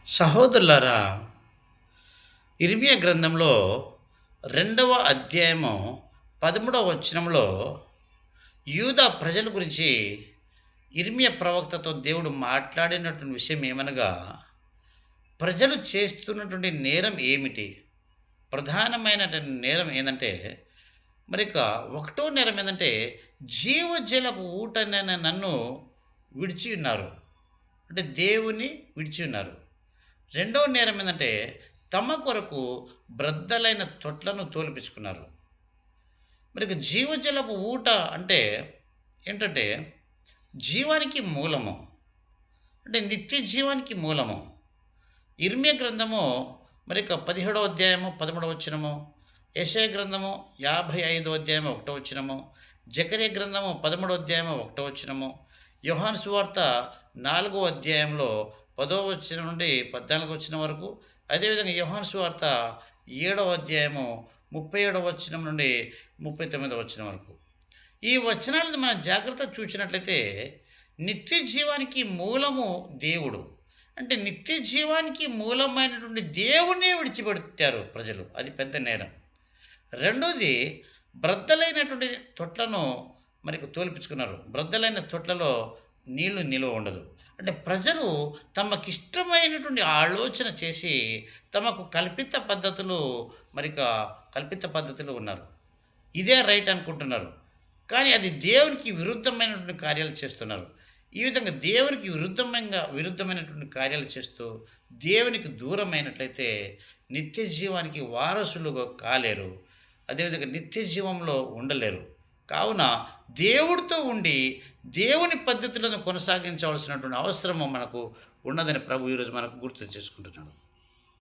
సహోదరులారా, ఇర్మియా గ్రంథంలో 2వ అధ్యాయము 13వ వచనంలో యూదా ప్రజల గురించి ఇర్మియా ప్రవక్తతో దేవుడు మాట్లాడినటువంటి విషయం ఏమనగా, ప్రజలు చేస్తున్నటువంటి నేరం ఏమిటి? ప్రధానమైనటువంటి నేరం ఏందంటే, ఒకటో నేరం ఏందంటే, జీవజలపు ఊటనైన నన్ను విడిచి ఉన్నారు. అంటే దేవుని విడిచి ఉన్నారు. రెండవ నేరం ఏందంటే, తమ కొరకు బ్రద్దలైన తొట్లను తోలిపించుకున్నారు. జీవజలపు ఊట అంటే ఏంటంటే, జీవానికి మూలము. అంటే నిత్య జీవానికి మూలము. ఇర్మియా గ్రంథము 17వ అధ్యాయము 13వ వచనము, యెషయా గ్రంథము 55వ అధ్యాయము 1వ వచనము, జెకర్యా గ్రంథము 13వ అధ్యాయము 1వ వచనము, యోహాను సువార్త 4వ అధ్యాయంలో 10వ వచనం నుండి 14వ వచనం వరకు, అదేవిధంగా యోహాను సువార్త 7వ అధ్యాయము 37వ వచనం నుండి 39వ వచనం వరకు. ఈ వచనాలను మనం జాగ్రత్తగా చూసినట్లయితే, నిత్య జీవానికి మూలము దేవుడు. అంటే నిత్య జీవానికి మూలమైనటువంటి దేవుణ్ణే విడిచిపెట్టారు ప్రజలు. అది పెద్ద నేరం. రెండోది, బ్రద్దలైనటువంటి తొట్లను తోలిపించుకున్నారు. బ్రద్దలైన తొట్లలో నీళ్లు నిలువ ఉండదు. అంటే ప్రజలు తమకిష్టమైనటువంటి ఆలోచన చేసి, తమకు కల్పిత పద్ధతులు ఉన్నారు. ఇదే రైట్ అనుకుంటున్నారు. కానీ అది దేవునికి విరుద్ధమైనటువంటి కార్యాలు చేస్తున్నారు. ఈ విధంగా దేవునికి విరుద్ధమైనటువంటి కార్యాలు చేస్తూ, దేవునికి దూరమైనట్లయితే నిత్య జీవానికి వారసులుగా కాలేరు. అదేవిధంగా నిత్య జీవంలో ఉండలేరు. కావున దేవుడితో ఉండి, దేవుని పద్ధతులను కొనసాగించవలసినటువంటి అవసరము మనకు ఉన్నదని ప్రభు ఈరోజు మనకు గుర్తు చేసుకుంటున్నాడు.